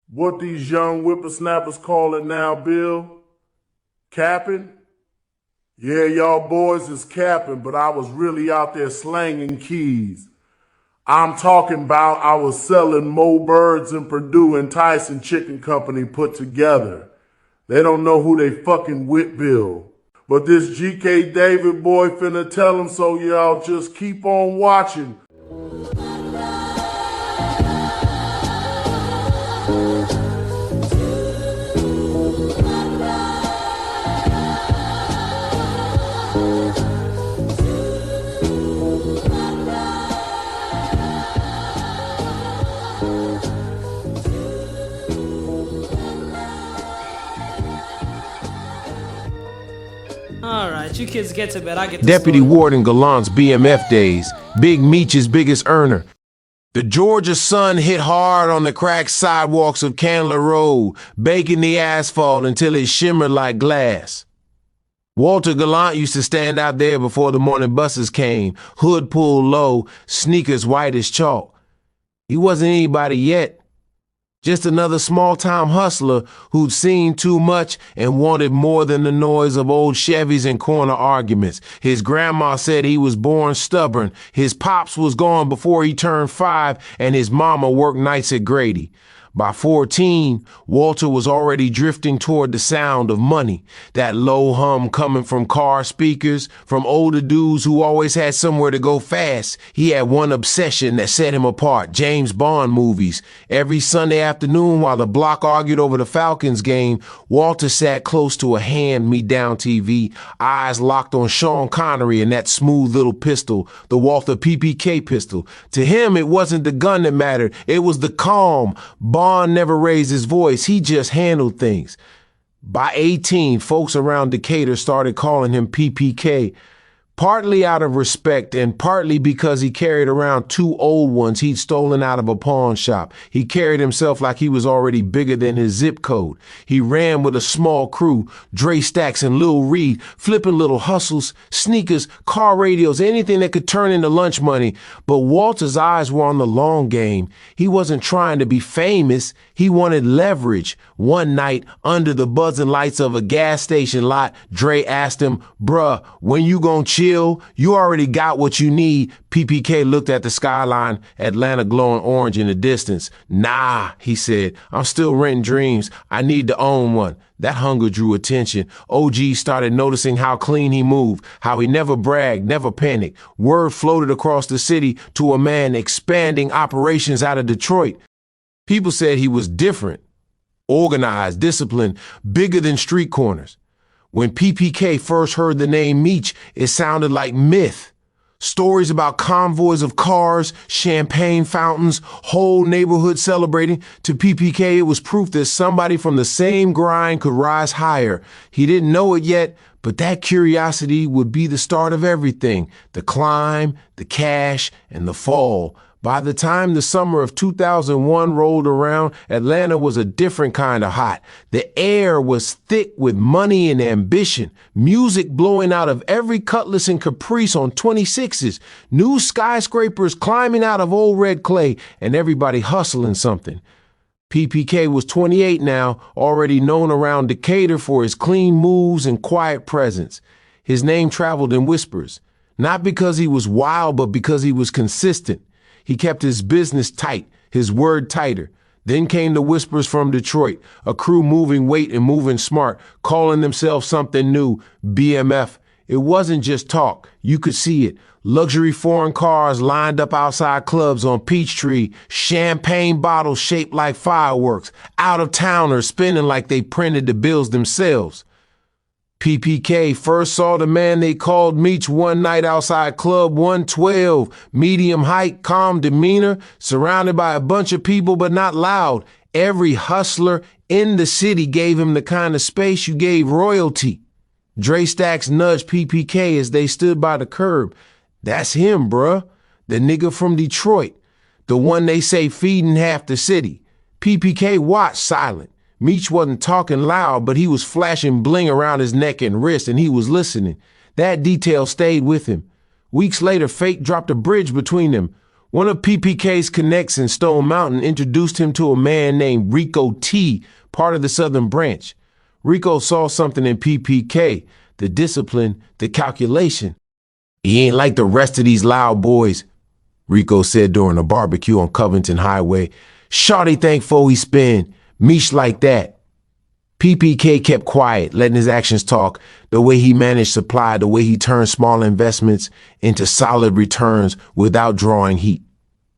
What these young whippersnappers call it now, Bill? Capping? Yeah, y'all boys is capping, but I was really out there slanging keys. I'm talking about I was selling more birds than Purdue and Tyson Chicken Company put together. They don't know who they fucking with, Bill. But this GK David boy finna tell them, so y'all just keep on watching. Alright, you kids get to bed, I get to Deputy Warden Galant's BMF days, Big Meech's biggest earner. The Georgia sun hit hard on the cracked sidewalks of Candler Road, baking the asphalt until it shimmered like glass. Walter Galont used to stand out there before the morning buses came, hood pulled low, sneakers white as chalk. He wasn't anybody yet. Just another small-time hustler who'd seen too much and wanted more than the noise of old Chevys and corner arguments. His grandma said he was born stubborn. His pops was gone before he turned 5, and his mama worked nights at Grady. By 14, Walter was already drifting toward the sound of money, that low hum coming from car speakers, from older dudes who always had somewhere to go fast. He had one obsession that set him apart, James Bond movies. Every Sunday afternoon while the block argued over the Falcons game, Walter sat close to a hand-me-down TV, eyes locked on Sean Connery and that smooth little pistol, the Walther PPK pistol. To him, it wasn't the gun that mattered, it was the calm. Bond never raised his voice, he just handled things. By 18, folks around Decatur started calling him PPK, partly out of respect and partly because he carried around 2 old ones he'd stolen out of a pawn shop. He carried himself like he was already bigger than his zip code. He ran with a small crew, Dre Stacks and Lil Reed, flipping little hustles, sneakers, car radios, anything that could turn into lunch money. But Walter's eyes were on the long game. He wasn't trying to be famous. He wanted leverage. One night, under the buzzing lights of a gas station lot, Dre asked him, "Bruh, when you gonna chill? You already got what you need." PPK looked at the skyline, Atlanta glowing orange in the distance. "Nah," he said, "I'm still renting dreams. I need to own one." That hunger drew attention. OG started noticing how clean he moved, how he never bragged, never panicked. Word floated across the city to a man expanding operations out of Detroit. People said he was different, organized, disciplined, bigger than street corners. When PPK first heard the name Meech, it sounded like myth. Stories about convoys of cars, champagne fountains, whole neighborhood celebrating. To PPK, it was proof that somebody from the same grind could rise higher. He didn't know it yet, but that curiosity would be the start of everything. The climb, the cash, and the fall. By the time the summer of 2001 rolled around, Atlanta was a different kind of hot. The air was thick with money and ambition, music blowing out of every Cutlass and Caprice on 26s, new skyscrapers climbing out of old red clay, and everybody hustling something. PPK was 28 now, already known around Decatur for his clean moves and quiet presence. His name traveled in whispers, not because he was wild, but because he was consistent. He kept his business tight, his word tighter. Then came the whispers from Detroit, a crew moving weight and moving smart, calling themselves something new, BMF. It wasn't just talk, you could see it. Luxury foreign cars lined up outside clubs on Peachtree, champagne bottles shaped like fireworks, out-of-towners spinning like they printed the bills themselves. PPK first saw the man they called Meech one night outside Club 112, medium height, calm demeanor, surrounded by a bunch of people but not loud. Every hustler in the city gave him the kind of space you gave royalty. Dre Stacks nudged PPK as they stood by the curb. "That's him, bruh, the nigga from Detroit, the one they say feeding half the city." PPK watched silent. Meech wasn't talking loud, but he was flashing bling around his neck and wrist, and he was listening. That detail stayed with him. Weeks later, fate dropped a bridge between them. One of PPK's connects in Stone Mountain introduced him to a man named Rico T, part of the Southern Branch. Rico saw something in PPK, the discipline, the calculation. He ain't like the rest of these loud boys, Rico said during a barbecue on Covington Highway. Shawty thankful he spin. Meech like that. PPK kept quiet, letting his actions talk, the way he managed supply, the way he turned small investments into solid returns without drawing heat.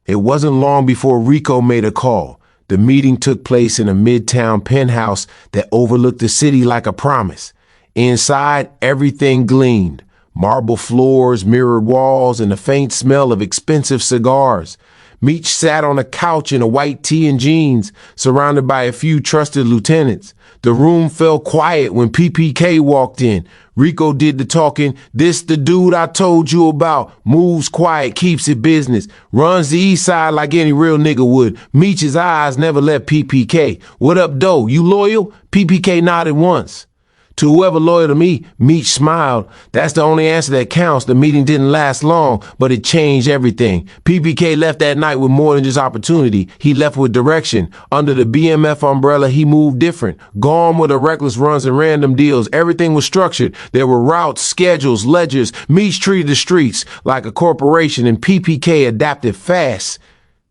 It wasn't long before Rico made a call. The meeting took place in a midtown penthouse that overlooked the city like a promise. Inside, everything gleamed. Marble floors, mirrored walls, and the faint smell of expensive cigars. Meech sat on a couch in a white tee and jeans, surrounded by a few trusted lieutenants. The room fell quiet when PPK walked in. Rico did the talking. This the dude I told you about. Moves quiet, keeps it business. Runs the east side like any real nigga would. Meech's eyes never left PPK. What up, though? You loyal? PPK nodded once. To whoever loyal to me, Meech smiled. That's the only answer that counts. The meeting didn't last long, but it changed everything. PPK left that night with more than just opportunity. He left with direction. Under the BMF umbrella, he moved different. Gone were the reckless runs and random deals. Everything was structured. There were routes, schedules, ledgers. Meech treated the streets like a corporation, and PPK adapted fast.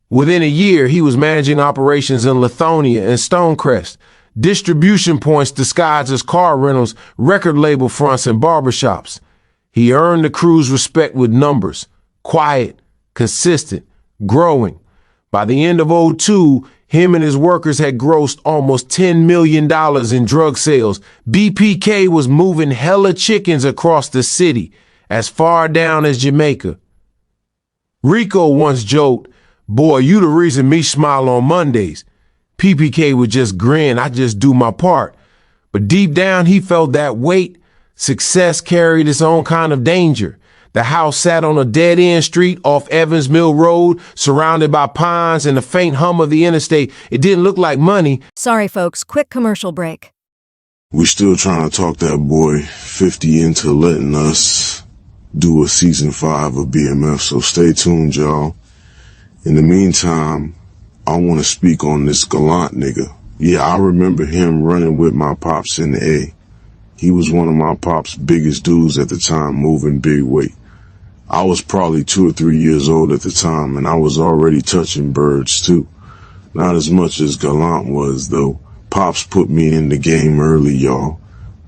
Within a year, he was managing operations in Lithonia and Stonecrest. Distribution points disguised as car rentals, record label fronts, and barbershops. He earned the crew's respect with numbers. Quiet, consistent, growing. By the end of '02, him and his workers had grossed almost $10 million in drug sales. BPK was moving hella chickens across the city, as far down as Jamaica. Rico once joked, "Boy, you the reason me smile on Mondays." PPK would just grin, I just do my part. But deep down, he felt that weight. Success carried its own kind of danger. The house sat on a dead-end street off Evans Mill Road, surrounded by pines and the faint hum of the interstate. It didn't look like money. Sorry, folks, quick commercial break. We're still trying to talk that boy 50 into letting us do a season 5 of BMF, so stay tuned, y'all. In the meantime, I want to speak on this Galont nigga. Yeah, I remember him running with my pops in the A. He was one of my pop's biggest dudes at the time, moving big weight. I was probably 2 or 3 years old at the time, and I was already touching birds too. Not as much as Galont was, though. Pops put me in the game early, y'all.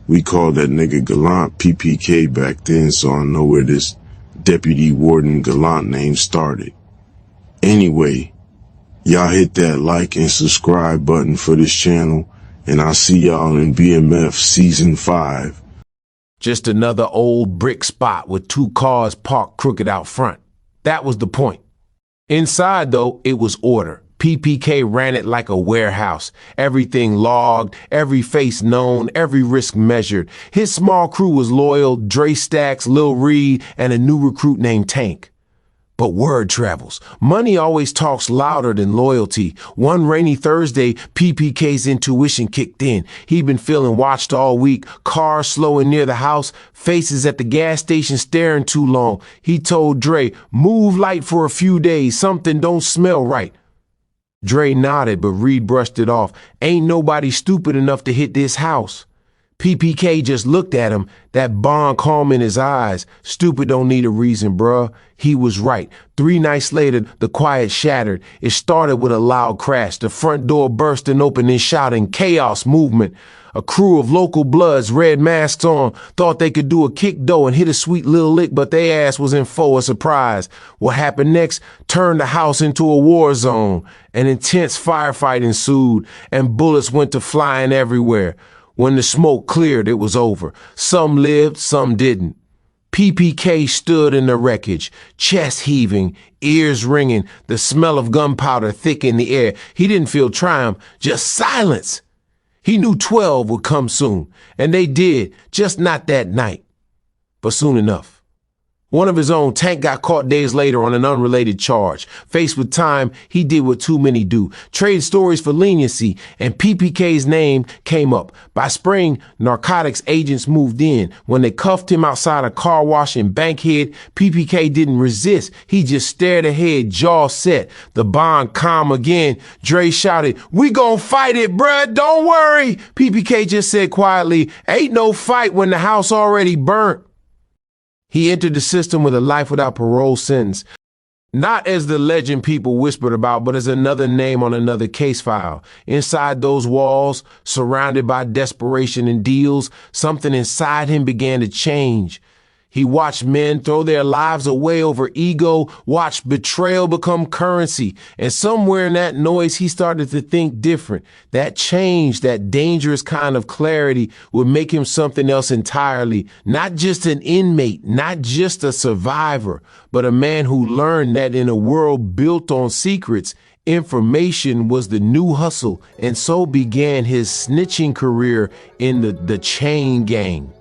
We called that nigga Galont PPK back then, so I know where this Deputy Warden Galont name started. Anyway, y'all hit that like and subscribe button for this channel, and I'll see y'all in BMF Season 5. Just another old brick spot with 2 cars parked crooked out front. That was the point. Inside, though, it was order. PPK ran it like a warehouse. Everything logged, every face known, every risk measured. His small crew was loyal, Dre Stacks, Lil Reed, and a new recruit named Tank. But word travels. Money always talks louder than loyalty. One rainy Thursday, PPK's intuition kicked in. He'd been feeling watched all week. Cars slowing near the house, faces at the gas station staring too long. He told Dre, "Move light for a few days. Something don't smell right." Dre nodded, but Reed brushed it off. "Ain't nobody stupid enough to hit this house." PPK just looked at him, that bond calm in his eyes. Stupid don't need a reason, bruh. He was right. 3 nights later, the quiet shattered. It started with a loud crash, the front door bursting open and shouting, chaos movement. A crew of local bloods, red masks on, thought they could do a kick dough and hit a sweet little lick, but their ass was in for a surprise. What happened next turned the house into a war zone. An intense firefight ensued, and bullets went to flying everywhere. When the smoke cleared, it was over. Some lived, some didn't. PPK stood in the wreckage, chest heaving, ears ringing, the smell of gunpowder thick in the air. He didn't feel triumph, just silence. He knew 12 would come soon, and they did, just not that night. But soon enough. One of his own, Tank, got caught days later on an unrelated charge. Faced with time, he did what too many do, trade stories for leniency, and PPK's name came up. By spring, narcotics agents moved in. When they cuffed him outside a car wash in Bankhead, PPK didn't resist. He just stared ahead, jaw set. The bond calm again. Dre shouted, "We gon' fight it, bruh, don't worry." PPK just said quietly, "Ain't no fight when the house already burnt." He entered the system with a life without parole sentence, not as the legend people whispered about, but as another name on another case file. Inside those walls, surrounded by desperation and deals, something inside him began to change. He watched men throw their lives away over ego, watched betrayal become currency, and somewhere in that noise he started to think different. That change, that dangerous kind of clarity, would make him something else entirely, not just an inmate, not just a survivor, but a man who learned that in a world built on secrets, information was the new hustle, and so began his snitching career in the chain gang.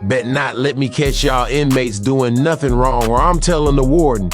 Bet not let me catch y'all inmates doing nothing wrong, or I'm telling the warden.